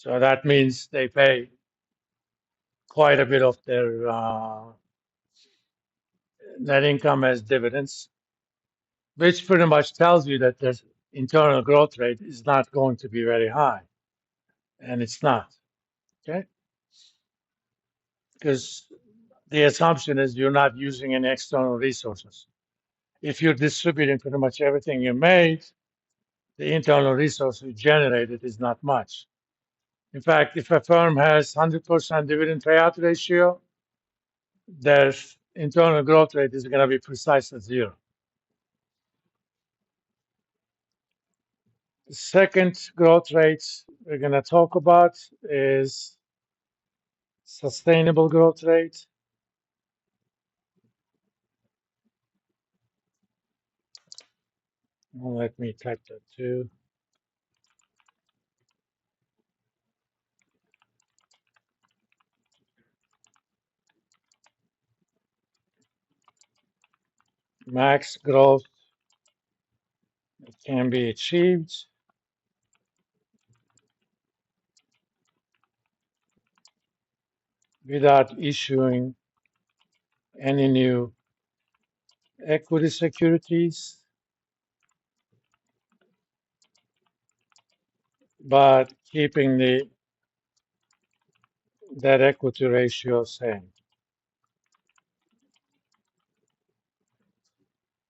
So that means they pay quite a bit of their net income as dividends, which pretty much tells you that their internal growth rate is not going to be very high, and it's not. Okay, because the assumption is you're not using any external resources. If you're distributing pretty much everything you made, the internal resource you generated is not much. In fact, if a firm has 100% dividend payout ratio, their internal growth rate is going to be precisely zero. The second growth rate we're going to talk about is sustainable growth rate. Well, let me type that too. Max growth can be achieved without issuing any new equity securities, but keeping the debt equity ratio same.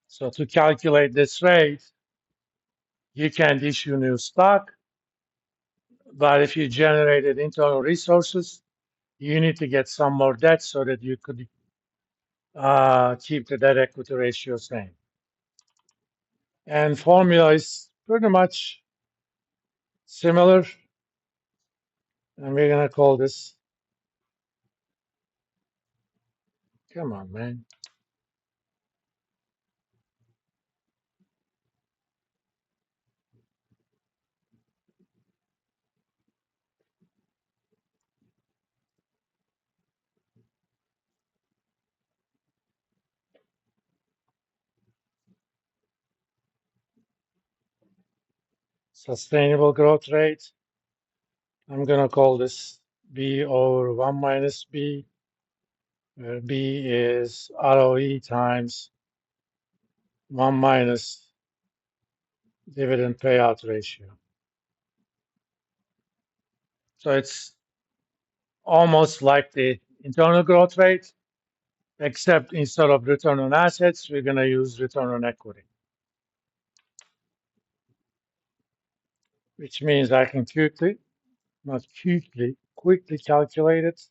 So to calculate this rate, you can't issue new stock, but if you generated internal resources, you need to get some more debt so that you could keep the debt equity ratio same. And formula is pretty much similar, and we're gonna call this, come on, man. Sustainable growth rate. I'm gonna call this B over 1 minus B, where B is ROE times 1 minus dividend payout ratio. So it's almost like the internal growth rate, except instead of return on assets, we're going to use return on equity, which means I can quickly calculate it.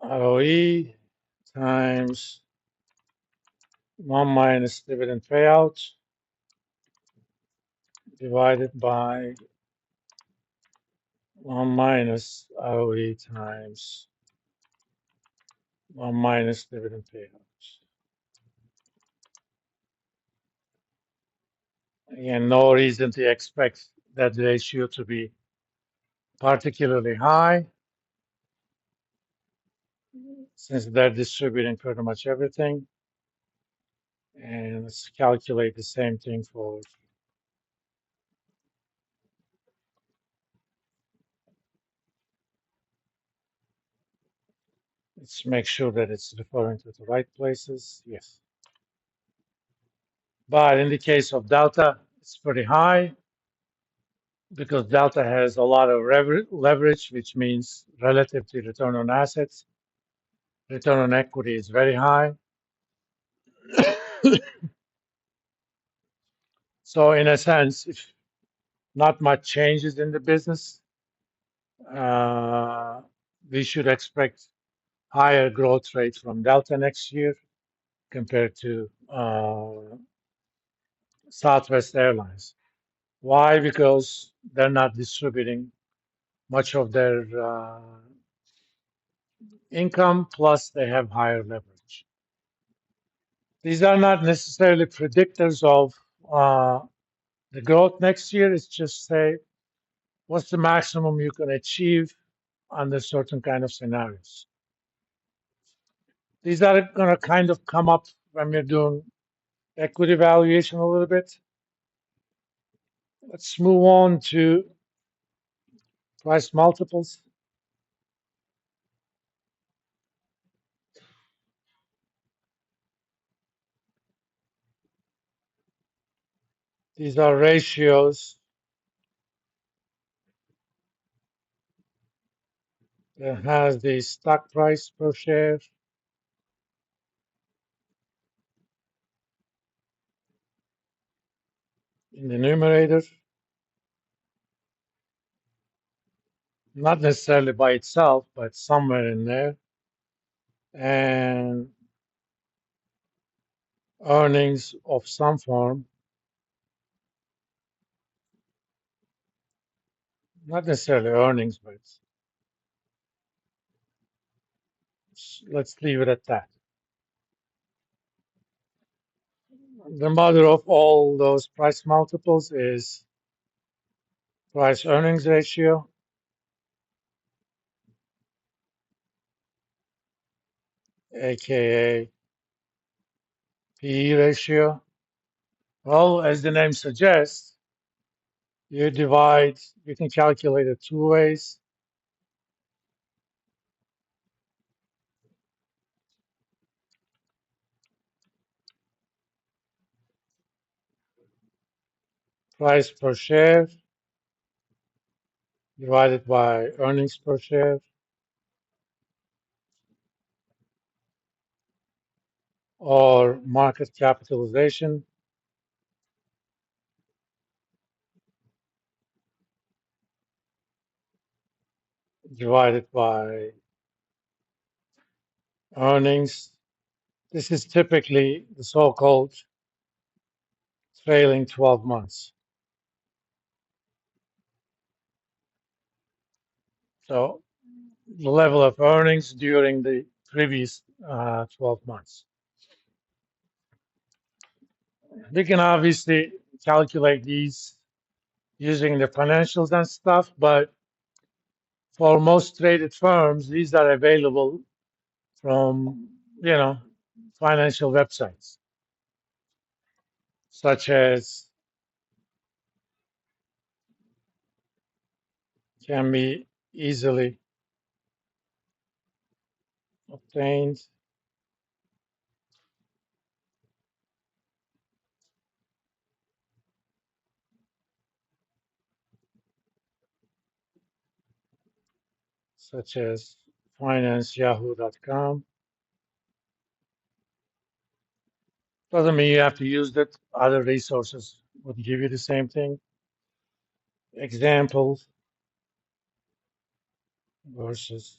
ROE times 1 minus dividend payout divided by 1 minus ROE times 1 minus dividend payout. Again, no reason to expect that ratio to be particularly high since they're distributing pretty much everything. And let's calculate the same thing for, let's make sure that it's referring to the right places. Yes. But in the case of Delta, it's pretty high because Delta has a lot of leverage, which means relative to return on assets, return on equity is very high. So in a sense, if not much changes in the business, uh, we should expect higher growth rate from Delta next year compared to Southwest Airlines. Why? Because they're not distributing much of their income, plus they have higher leverage. These are not necessarily predictors of The growth next year is just say, what's the maximum you can achieve under certain kind of scenarios? These are going to kind of come up when we're doing equity valuation a little bit. Let's move on to price multiples. These are ratios that has the stock price per share in the numerator, not necessarily by itself, but somewhere in there, and earnings of some form, not necessarily earnings, but let's leave it at that. The mother of all those price multiples is price earnings ratio, aka PE ratio. Well, as the name suggests, you can calculate it two ways. Price per share divided by earnings per share, or market capitalization divided by earnings. This is typically the so-called trailing 12 months. So the level of earnings during the previous 12 months. We can obviously calculate these using the financials and stuff, but for most traded firms, these are available from, financial websites, such as can be easily obtained, such as financeyahoo.com. Doesn't mean you have to use that. Other resources would give you the same thing. Examples versus.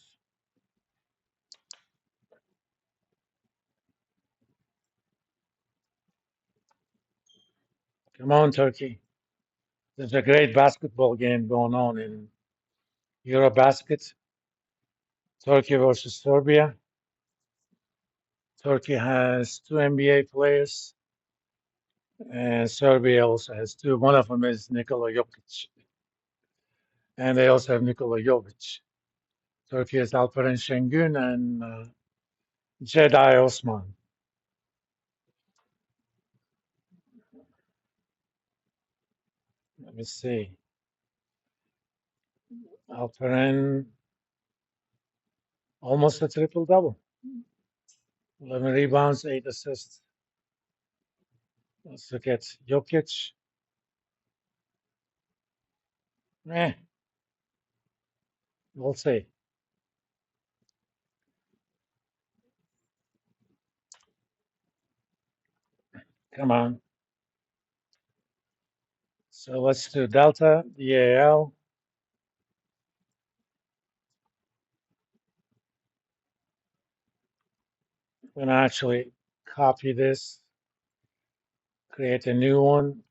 Come on, Turkey. There's a great basketball game going on in Eurobasket. Turkey versus Serbia. Turkey has two NBA players, and Serbia also has two. One of them is Nikola Jokic, and they also have Nikola Jovic. Turkey has Alperen Şengün and Jedi Osman. Let me see. Alperen, almost a triple double. 11 rebounds, 8 assists. Let's look at Jokic. Eh, we'll see. Come on. So let's do delta, DAL. I'm going to actually copy this, create a new one,